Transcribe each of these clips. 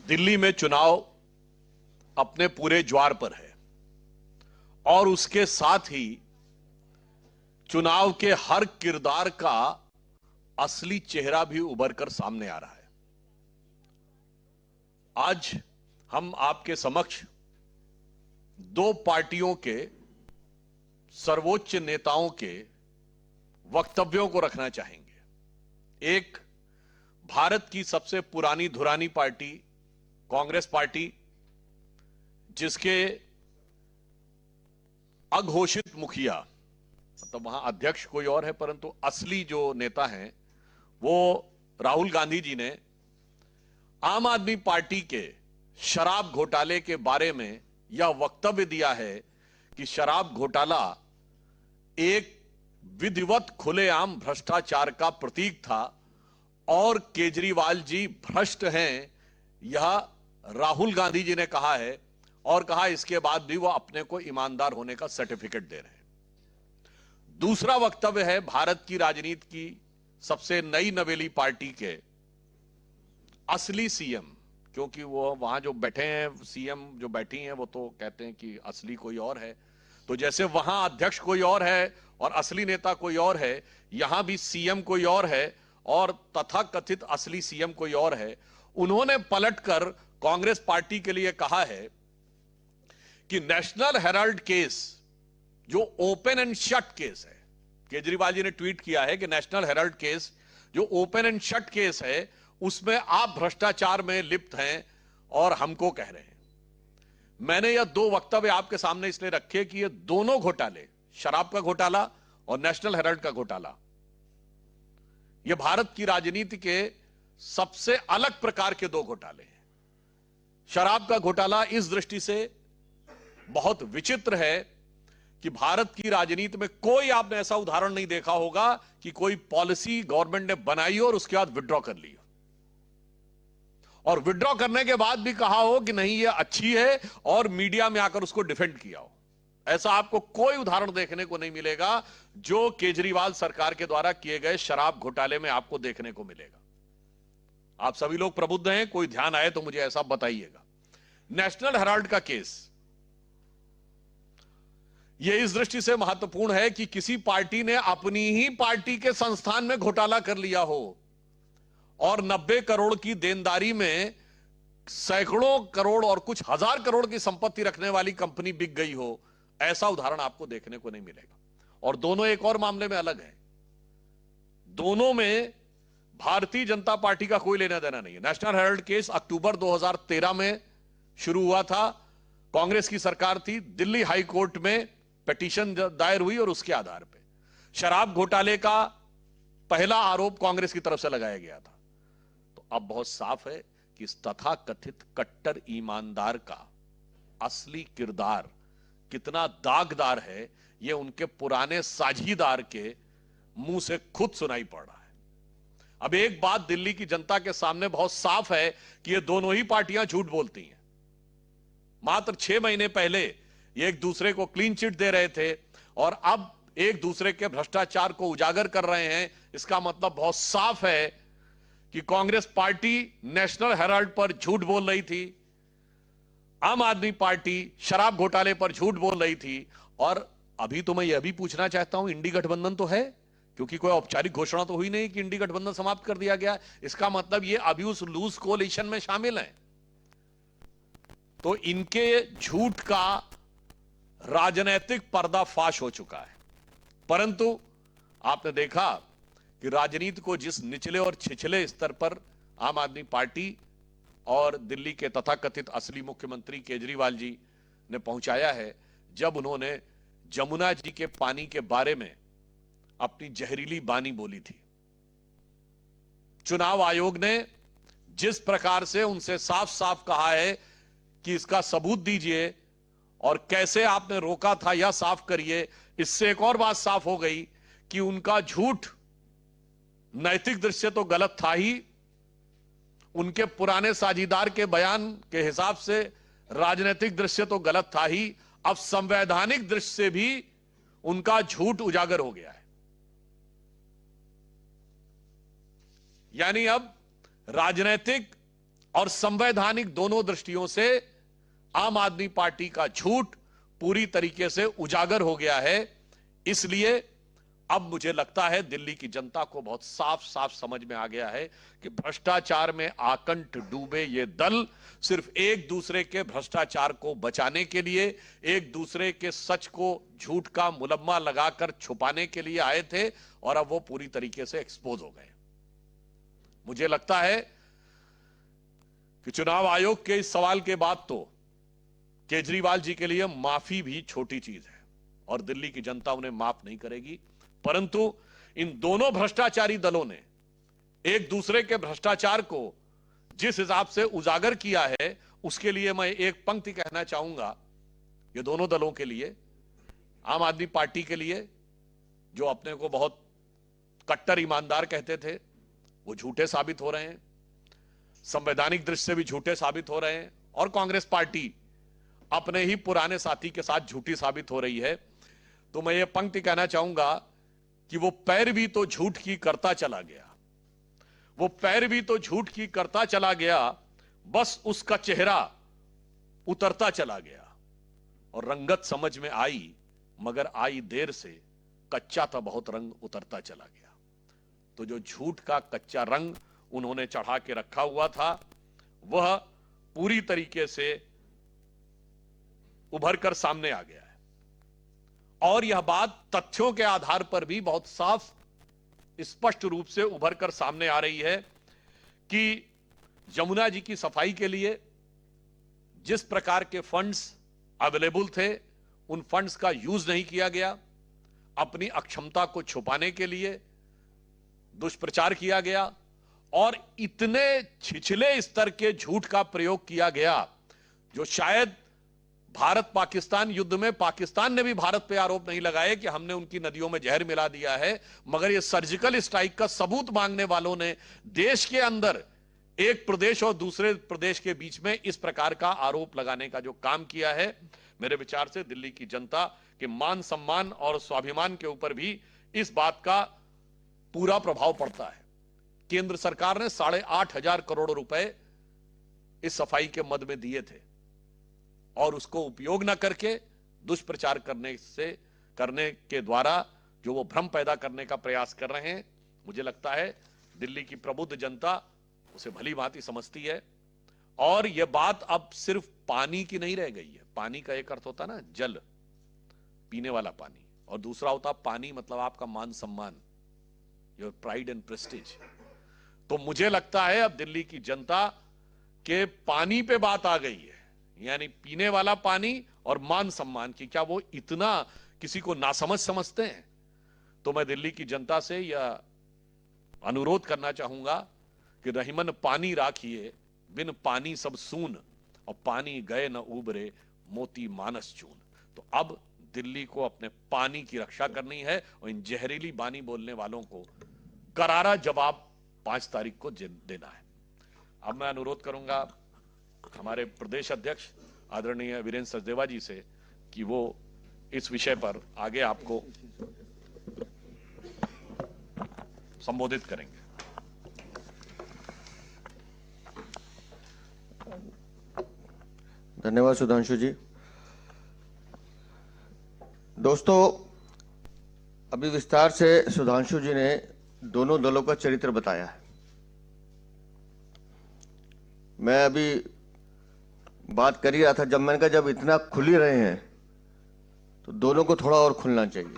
दिल्ली में चुनाव अपने पूरे ज्वार पर है और उसके साथ ही चुनाव के हर किरदार का असली चेहरा भी उभर कर सामने आ रहा है। आज हम आपके समक्ष दो पार्टियों के सर्वोच्च नेताओं के वक्तव्यों को रखना चाहेंगे। एक भारत की सबसे पुरानी धुरानी पार्टी कांग्रेस पार्टी, जिसके अघोषित मुखिया, मतलब वहां अध्यक्ष कोई और है परंतु असली जो नेता हैं वो राहुल गांधी जी ने आम आदमी पार्टी के शराब घोटाले के बारे में यह वक्तव्य दिया है कि शराब घोटाला एक विधिवत खुलेआम भ्रष्टाचार का प्रतीक था और केजरीवाल जी भ्रष्ट हैं, यह राहुल गांधी जी ने कहा है और कहा इसके बाद भी वह अपने को ईमानदार होने का सर्टिफिकेट दे रहे हैं। दूसरा वक्तव्य है भारत की राजनीति की सबसे नई नवेली पार्टी के असली सीएम, क्योंकि वो वहां जो बैठे हैं सीएम जो बैठी हैं वो तो कहते हैं कि असली कोई और है, तो जैसे वहां अध्यक्ष कोई और है और असली नेता कोई और है, यहां भी सीएम कोई और है और तथाकथित असली सीएम कोई और है। उन्होंने पलटकर कांग्रेस पार्टी के लिए कहा है कि नेशनल हेराल्ड केस जो ओपन एंड शट केस है, केजरीवाल जी ने ट्वीट किया है कि नेशनल हेराल्ड केस जो ओपन एंड शट केस है उसमें आप भ्रष्टाचार में लिप्त हैं और हमको कह रहे हैं। मैंने यह दो वक्तव्य आपके सामने इसलिए रखे कि ये दोनों घोटाले, शराब का घोटाला और नेशनल हेराल्ड का घोटाला, ये भारत की राजनीति के सबसे अलग प्रकार के दो घोटाले हैं। शराब का घोटाला इस दृष्टि से बहुत विचित्र है कि भारत की राजनीति में कोई आपने ऐसा उदाहरण नहीं देखा होगा कि कोई पॉलिसी गवर्नमेंट ने बनाई हो और उसके बाद विड्रॉ कर ली हो और विड्रॉ करने के बाद भी कहा हो कि नहीं ये अच्छी है और मीडिया में आकर उसको डिफेंड किया हो। ऐसा आपको कोई उदाहरण देखने को नहीं मिलेगा जो केजरीवाल सरकार के द्वारा किए गए शराब घोटाले में आपको देखने को मिलेगा। आप सभी लोग प्रबुद्ध हैं, कोई ध्यान आए तो मुझे ऐसा बताइएगा। नेशनल हेराल्ड का केस यह इस दृष्टि से महत्वपूर्ण है कि किसी पार्टी ने अपनी ही पार्टी के संस्थान में घोटाला कर लिया हो और 90 करोड़ की देनदारी में सैकड़ों करोड़ और कुछ हजार करोड़ की संपत्ति रखने वाली कंपनी बिक गई हो, ऐसा उदाहरण आपको देखने को नहीं मिलेगा। और दोनों एक और मामले में अलग है, दोनों में भारतीय जनता पार्टी का कोई लेना देना नहीं है। नेशनल हेराल्ड केस अक्टूबर 2013 में शुरू हुआ था, कांग्रेस की सरकार थी, दिल्ली हाई कोर्ट में पिटीशन दायर हुई और उसके आधार पर शराब घोटाले का पहला आरोप कांग्रेस की तरफ से लगाया गया था। तो अब बहुत साफ है कि इस तथाकथित कट्टर ईमानदार का असली किरदार कितना दागदार है, यह उनके पुराने साझीदार के मुंह से खुद सुनाई पड़ रहा है। अब एक बात दिल्ली की जनता के सामने बहुत साफ है कि ये दोनों ही पार्टियां झूठ बोलती हैं। मात्र 6 महीने पहले ये एक दूसरे को क्लीन चिट दे रहे थे और अब एक दूसरे के भ्रष्टाचार को उजागर कर रहे हैं। इसका मतलब बहुत साफ है कि कांग्रेस पार्टी नेशनल हेराल्ड पर झूठ बोल रही थी, आम आदमी पार्टी शराब घोटाले पर झूठ बोल रही थी। और अभी तो मैं यह भी पूछना चाहता हूं, इंडी गठबंधन तो है, क्योंकि कोई औपचारिक घोषणा तो हुई नहीं कि इंडी गठबंधन समाप्त कर दिया गया। इसका मतलब ये अभी उस लूज कोलिशन में शामिल है। तो इनके झूठ का राजनीतिक पर्दाफाश हो चुका है। परंतु आपने देखा कि राजनीति को जिस निचले और छिछले स्तर पर आम आदमी पार्टी और दिल्ली के तथाकथित असली मुख्यमंत्री केजरीवाल जी ने पहुंचाया है, जब उन्होंने जमुना जी के पानी के बारे में अपनी जहरीली बानी बोली थी। चुनाव आयोग ने जिस प्रकार से उनसे साफ साफ कहा है कि इसका सबूत दीजिए और कैसे आपने रोका था यह साफ करिए, इससे एक और बात साफ हो गई कि उनका झूठ नैतिक दृष्टि से तो गलत था ही, उनके पुराने साझीदार के बयान के हिसाब से राजनीतिक दृष्टि से तो गलत था ही, अब संवैधानिक दृष्टि से भी उनका झूठ उजागर हो गया है। यानी अब राजनीतिक और संवैधानिक दोनों दृष्टियों से आम आदमी पार्टी का झूठ पूरी तरीके से उजागर हो गया है। इसलिए अब मुझे लगता है दिल्ली की जनता को बहुत साफ साफ समझ में आ गया है कि भ्रष्टाचार में आकंठ डूबे ये दल सिर्फ एक दूसरे के भ्रष्टाचार को बचाने के लिए, एक दूसरे के सच को झूठ का मुलम्मा लगाकर छुपाने के लिए आए थे और अब वो पूरी तरीके से एक्सपोज हो गए। मुझे लगता है कि चुनाव आयोग के इस सवाल के बाद तो केजरीवाल जी के लिए माफी भी छोटी चीज है और दिल्ली की जनता उन्हें माफ नहीं करेगी। परंतु इन दोनों भ्रष्टाचारी दलों ने एक दूसरे के भ्रष्टाचार को जिस हिसाब से उजागर किया है, उसके लिए मैं एक पंक्ति कहना चाहूंगा ये दोनों दलों के लिए, आम आदमी पार्टी के लिए जो अपने को बहुत कट्टर ईमानदार कहते थे वो झूठे साबित हो रहे हैं, संवैधानिक दृष्टि से भी झूठे साबित हो रहे हैं, और कांग्रेस पार्टी अपने ही पुराने साथी के साथ झूठी साबित हो रही है। तो मैं ये पंक्ति कहना चाहूंगा कि वो पैरवी तो झूठ की करता चला गया, वो पैरवी तो झूठ की करता चला गया, बस उसका चेहरा उतरता चला गया और रंगत समझ में आई मगर आई देर से, कच्चा था बहुत रंग उतरता चला गया। तो जो झूठ का कच्चा रंग उन्होंने चढ़ा के रखा हुआ था वह पूरी तरीके से उभर कर सामने आ गया है और यह बात तथ्यों के आधार पर भी बहुत साफ स्पष्ट रूप से उभर कर सामने आ रही है कि यमुना जी की सफाई के लिए जिस प्रकार के फंड्स अवेलेबल थे उन फंड्स का यूज नहीं किया गया, अपनी अक्षमता को छुपाने के लिए दुष्प्रचार किया गया और इतने छिछले स्तर के झूठ का प्रयोग किया गया जो शायद भारत पाकिस्तान युद्ध में पाकिस्तान ने भी भारत पे आरोप नहीं लगाए कि हमने उनकी नदियों में जहर मिला दिया है, मगर ये सर्जिकल स्ट्राइक का सबूत मांगने वालों ने देश के अंदर एक प्रदेश और दूसरे प्रदेश के बीच में इस प्रकार का आरोप लगाने का जो काम किया है, मेरे विचार से दिल्ली की जनता के मान सम्मान और स्वाभिमान के ऊपर भी इस बात का पूरा प्रभाव पड़ता है। केंद्र सरकार ने 8,500 करोड़ रुपए इस सफाई के मद में दिए थे और उसको उपयोग न करके दुष्प्रचार करने के द्वारा जो वो भ्रम पैदा करने का प्रयास कर रहे हैं, मुझे लगता है दिल्ली की प्रबुद्ध जनता उसे भली भांति समझती है। और यह बात अब सिर्फ पानी की नहीं रह गई है। पानी का एक अर्थ होता ना जल, पीने वाला पानी, और दूसरा होता पानी मतलब आपका मान सम्मान, योर प्राइड एंड प्रेस्टीज। तो मुझे लगता है अब दिल्ली की जनता के पानी पे बात आ गई है, यानी पीने वाला पानी और मान सम्मान की। क्या वो इतना किसी को नासमझ समझते हैं? तो मैं दिल्ली की जनता से यह अनुरोध करना चाहूंगा कि रहीमन पानी राखिए, बिन पानी सब सून, और पानी गए न उबरे मोती मानस चून। तो अब दिल्ली को अपने पानी की रक्षा करनी है और इन जहरीली बानी बोलने वालों को करारा जवाब 5 तारीख को देना है। अब मैं अनुरोध करूंगा हमारे प्रदेश अध्यक्ष आदरणीय वीरेंद्र सचदेवा जी से कि वो इस विषय पर आगे आपको संबोधित करेंगे। धन्यवाद सुधांशु जी। दोस्तों, अभी विस्तार से सुधांशु जी ने दोनों दलों का चरित्र बताया है। मैं अभी बात कर ही रहा था, जब मैंने कहा जब इतना खुल ही रहे हैं तो दोनों को थोड़ा और खुलना चाहिए।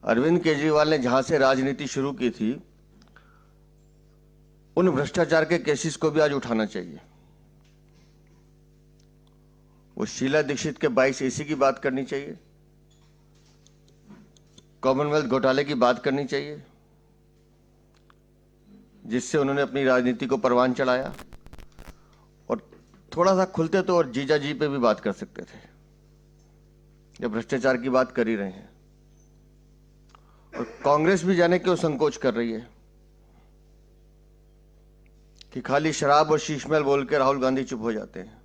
अरविंद केजरीवाल ने जहां से राजनीति शुरू की थी, उन भ्रष्टाचार के केसेस को भी आज उठाना चाहिए। वो शीला दीक्षित के 22 AC की बात करनी चाहिए, कॉमनवेल्थ घोटाले की बात करनी चाहिए जिससे उन्होंने अपनी राजनीति को परवान चढ़ाया, और थोड़ा सा खुलते तो और जीजा जी पे भी बात कर सकते थे जब भ्रष्टाचार की बात कर ही रहे हैं। और कांग्रेस भी जाने क्यों संकोच कर रही है कि खाली शराब और शीशमहल बोल के राहुल गांधी चुप हो जाते हैं।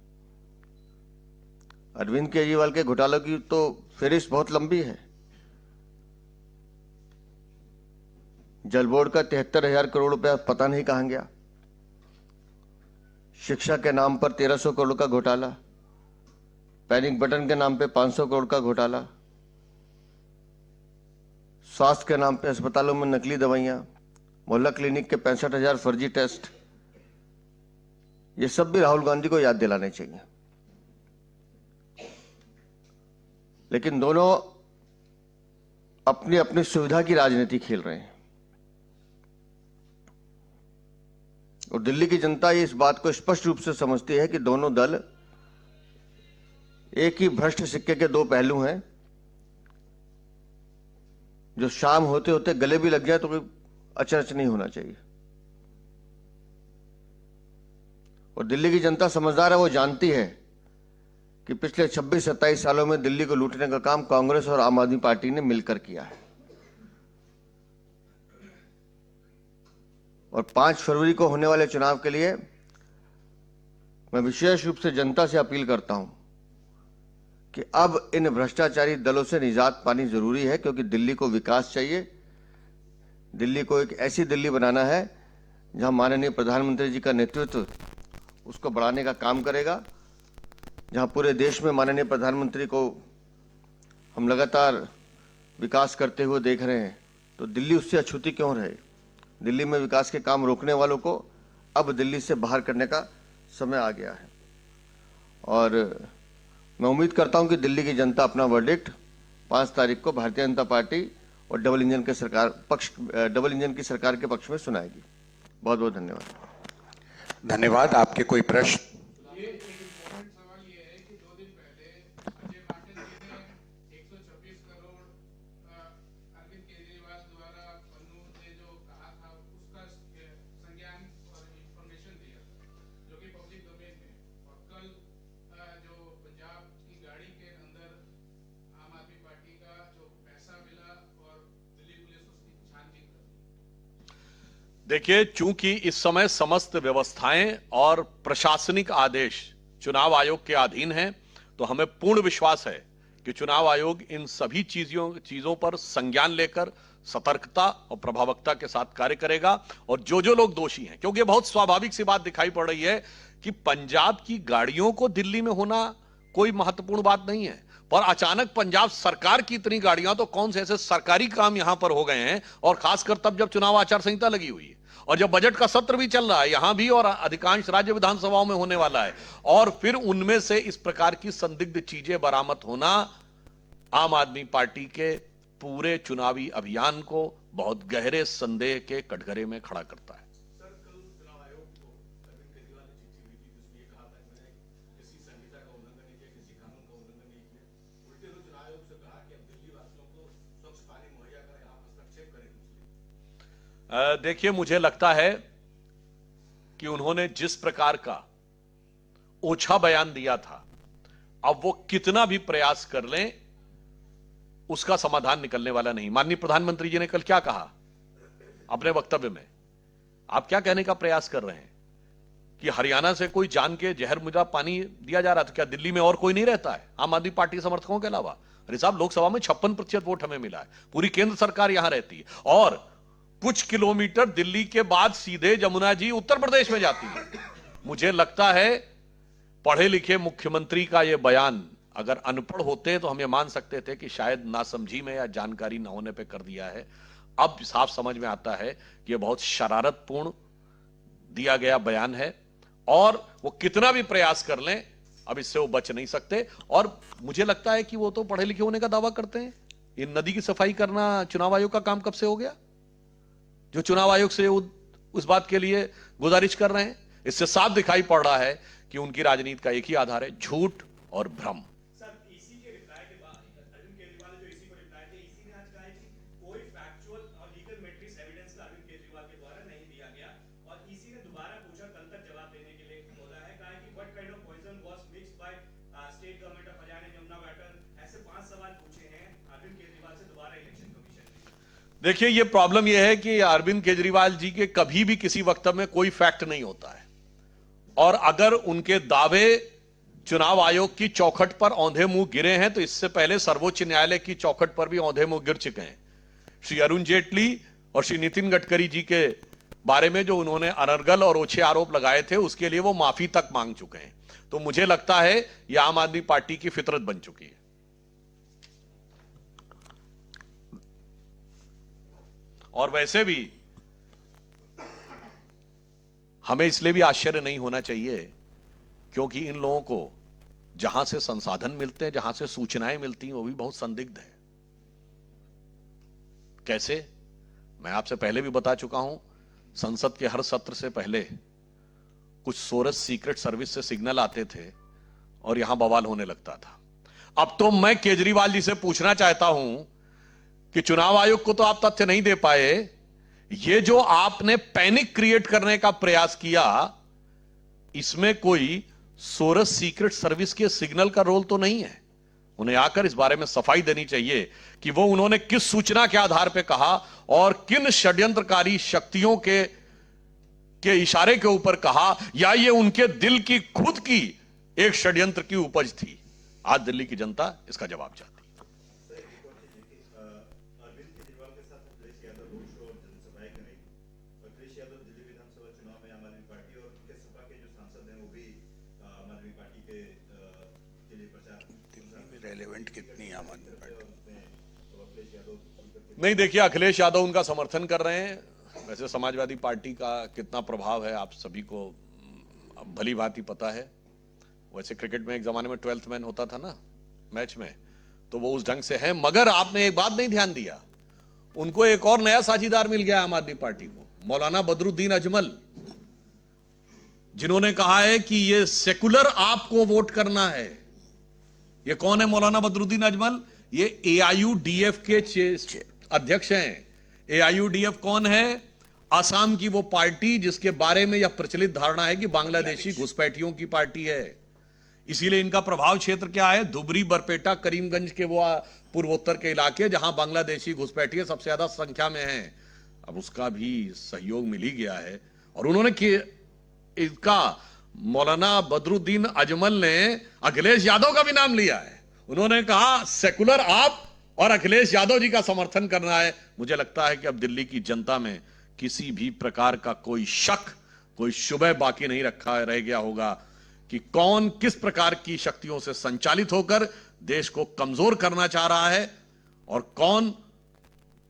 अरविंद केजरीवाल के घोटालों की तो फेरिस्त बहुत लंबी है। जल बोर्ड का 73,000 करोड़ रुपया पता नहीं कहां गया। शिक्षा के नाम पर 1,300 करोड़ का घोटाला, पैनिक बटन के नाम पे 500 करोड़ का घोटाला, स्वास्थ्य के नाम पे अस्पतालों में नकली दवाइयां, मोहल्ला क्लिनिक के 65,000 फर्जी टेस्ट, ये सब भी राहुल गांधी को याद दिलाने चाहिए। लेकिन दोनों अपनी अपनी सुविधा की राजनीति खेल रहे हैं और दिल्ली की जनता इस बात को स्पष्ट रूप से समझती है कि दोनों दल एक ही भ्रष्ट सिक्के के दो पहलू हैं, जो शाम होते होते गले भी लग जाए तो कोई अचरज नहीं होना चाहिए। और दिल्ली की जनता समझदार है, वो जानती है कि पिछले 26-27 सालों में दिल्ली को लूटने का काम कांग्रेस और आम आदमी पार्टी ने मिलकर किया है। और 5 फरवरी को होने वाले चुनाव के लिए मैं विशेष रूप से जनता से अपील करता हूं कि अब इन भ्रष्टाचारी दलों से निजात पानी जरूरी है, क्योंकि दिल्ली को विकास चाहिए। दिल्ली को एक ऐसी दिल्ली बनाना है जहां माननीय प्रधानमंत्री जी का नेतृत्व उसको बढ़ाने का काम करेगा, जहां पूरे देश में माननीय प्रधानमंत्री को हम लगातार विकास करते हुए देख रहे हैं, तो दिल्ली उससे अछूती क्यों रहे। दिल्ली में विकास के काम रोकने वालों को अब दिल्ली से बाहर करने का समय आ गया है। और मैं उम्मीद करता हूं कि दिल्ली की जनता अपना वर्डिक्ट 5 तारीख को भारतीय जनता पार्टी और डबल इंजन की सरकार के पक्ष में सुनाएगी। बहुत बहुत धन्यवाद। धन्यवाद। आपके कोई प्रश्न? ये एक इम्पोर्टेंट सवाल ये है कि 2 दिन पहले अजय माकन जी ने 126 करोड़ अरविंद केजरीवाल द्वारा पन्नू ने जो कहा था उसका संज्ञान और इंफॉर्मेशन दिया था, जो कि पब्लिक डोमेन में। और कल जो पंजाब की गाड़ी के अंदर आम आदमी पार्टी का जो पैसा मिला और दिल्ली पुलिस उसकी छानबीन कर रही। देखिए, चूंकि इस समय समस्त व्यवस्थाएं और प्रशासनिक आदेश चुनाव आयोग के अधीन हैं, तो हमें पूर्ण विश्वास है कि चुनाव आयोग इन सभी चीजों पर संज्ञान लेकर सतर्कता और प्रभावकता के साथ कार्य करेगा। और जो जो लोग दोषी हैं, क्योंकि बहुत स्वाभाविक सी बात दिखाई पड़ रही है कि पंजाब की गाड़ियों को दिल्ली में होना कोई महत्वपूर्ण बात नहीं है, पर अचानक पंजाब सरकार की इतनी गाड़ियां, तो कौन से ऐसे सरकारी काम यहां पर हो गए हैं, और खासकर तब जब चुनाव आचार संहिता लगी हुई है और जब बजट का सत्र भी चल रहा है यहां भी और अधिकांश राज्य विधानसभाओं में होने वाला है, और फिर उनमें से इस प्रकार की संदिग्ध चीजें बरामद होना आम आदमी पार्टी के पूरे चुनावी अभियान को बहुत गहरे संदेह के कटघरे में खड़ा करता है। सर, कल चुनाव आयोग को अरविंद केजरीवाल ने चिट्ठी हुई थी जिसमें ये कहा था कि मैंने किसी संहिता का उल्लंघन नहीं किया, किसी कानून का उल्लंघन नहीं किया। उल्टे हुए चुनाव आयोग से कहा कि अब दिल्ली वासियों को स्वच्छ पानी मुहैया करें, आप हस्तक्षेप करें। देखिए, मुझे लगता है कि उन्होंने जिस प्रकार का ओछा बयान दिया था, अब वो कितना भी प्रयास कर लें उसका समाधान निकलने वाला नहीं। माननीय प्रधानमंत्री जी ने कल क्या कहा अपने वक्तव्य में? आप क्या कहने का प्रयास कर रहे हैं कि हरियाणा से कोई जान के जहर मुझा पानी दिया जा रहा था? क्या दिल्ली में और कोई नहीं रहता है आम आदमी पार्टी समर्थकों के अलावा? अरे साहब, लोकसभा में 56% वोट हमें मिला है, पूरी केंद्र सरकार यहां रहती है, और कुछ किलोमीटर दिल्ली के बाद सीधे जमुना जी उत्तर प्रदेश में जाती है। मुझे लगता है पढ़े लिखे मुख्यमंत्री का यह बयान अगर अनपढ़ होते तो हम ये मान सकते थे कि शायद नासमझी में या जानकारी न होने पे कर दिया है। अब साफ समझ में आता है कि यह बहुत शरारतपूर्ण दिया गया बयान है, और वो कितना भी प्रयास कर लें अब इससे वो बच नहीं सकते। और मुझे लगता है कि वो तो पढ़े लिखे होने का दावा करते हैं। ये नदी की सफाई करना चुनाव आयोग का काम कब से हो गया, जो चुनाव आयोग से उस बात के लिए गुजारिश कर रहे हैं? इससे साफ दिखाई पड़ रहा है कि उनकी राजनीति का एक ही आधार है, झूठ और भ्रम। सर, ईसी के रिप्लाई के बाद अरविंद केजरीवाल ने जो ईसी को रिप्लाई दिया, ईसी ने आज कहा है कि कोई फैक्चुअल और लीगल मैट्रिक्स एविडेंस का अरविंद केजरीवाल के द्वारा नहीं दिया गया। और ईसी ने दोबारा पूछा, कल तक जवाब देने के लिए बोला है, कहा कि what kind of poison was mixed by state government of Haryana Yamuna water. ऐसे 5 सवाल पूछे हैं अरविंद केजरीवाल से दोबारा इलेक्शन कमीशन ने। देखिए, ये प्रॉब्लम यह है कि अरविंद केजरीवाल जी के कभी भी किसी वक्तव्य में कोई फैक्ट नहीं होता है, और अगर उनके दावे चुनाव आयोग की चौखट पर औंधे मुंह गिरे हैं तो इससे पहले सर्वोच्च न्यायालय की चौखट पर भी औंधे मुंह गिर चुके हैं। श्री अरुण जेटली और श्री नितिन गडकरी जी के बारे में जो उन्होंने अनर्गल और ओछे आरोप लगाए थे उसके लिए वो माफी तक मांग चुके हैं। तो मुझे लगता है यह आम आदमी पार्टी की फितरत बन चुकी है। और वैसे भी हमें इसलिए भी आश्चर्य नहीं होना चाहिए क्योंकि इन लोगों को जहां से संसाधन मिलते हैं, जहां से सूचनाएं मिलती हैं, वो भी बहुत संदिग्ध है। कैसे? मैं आपसे पहले भी बता चुका हूं, संसद के हर सत्र से पहले कुछ सोरस सीक्रेट सर्विस से सिग्नल आते थे और यहां बवाल होने लगता था। अब तो मैं केजरीवाल जी से पूछना चाहता हूं कि चुनाव आयोग को तो आप तथ्य नहीं दे पाए, ये जो आपने पैनिक क्रिएट करने का प्रयास किया, इसमें कोई सोरस सीक्रेट सर्विस के सिग्नल का रोल तो नहीं है? उन्हें आकर इस बारे में सफाई देनी चाहिए कि वो उन्होंने किस सूचना के आधार पर कहा और किन षड्यंत्रकारी शक्तियों के इशारे के ऊपर कहा, या ये उनके दिल की खुद की एक षड्यंत्र की उपज थी। आज दिल्ली की जनता इसका जवाब चाहती है। अरविंद केजरीवाल के साथ अखिलेश यादव रोड शो और जनसभाएं करेंगे। अखिलेश यादव दिल्ली विधानसभा चुनाव में आम आदमी पार्टी और उनके सपा के जो सांसद हैं वो भी आम आदमी पार्टी के लिए प्रचार रेलेवेंट कितनी आम आदमी पार्टी? तो अखिलेश यादव नहीं, देखिए, अखिलेश यादव उनका समर्थन कर रहे हैं। वैसे समाजवादी पार्टी का कितना प्रभाव है आप सभी को भली भांति पता है। वैसे क्रिकेट में एक जमाने में 12th मैन होता था ना मैच में, तो वो उस ढंग से है। मगर आपने एक बात नहीं ध्यान दिया, उनको एक और नया साझीदार मिल गया आम आदमी पार्टी को, मौलाना बदरुद्दीन अजमल, जिन्होंने कहा है कि ये सेकुलर आपको वोट करना है। ये कौन है मौलाना बदरुद्दीन अजमल? ये AIUDF के अध्यक्ष हैं। AIUDF कौन है? आसाम की वो पार्टी जिसके बारे में यह प्रचलित धारणा है कि बांग्लादेशी घुसपैठियों की पार्टी है। इसीलिए इनका प्रभाव क्षेत्र क्या है? धुबरी, बरपेटा, करीमगंज के वो पूर्वोत्तर के इलाके जहां बांग्लादेशी घुसपैठिए सबसे ज्यादा संख्या में हैं। अब उसका भी सहयोग मिल ही गया है। और उन्होंने इसका मौलाना बदरुद्दीन अजमल ने अखिलेश यादव का भी नाम लिया है। उन्होंने कहा सेकुलर आप और अखिलेश यादव जी का समर्थन करना है। मुझे लगता है कि अब दिल्ली की जनता में किसी भी प्रकार का कोई शक, कोई शुबह बाकी नहीं रह गया होगा कि कौन किस प्रकार की शक्तियों से संचालित होकर देश को कमजोर करना चाह रहा है और कौन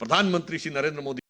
प्रधानमंत्री श्री नरेंद्र मोदी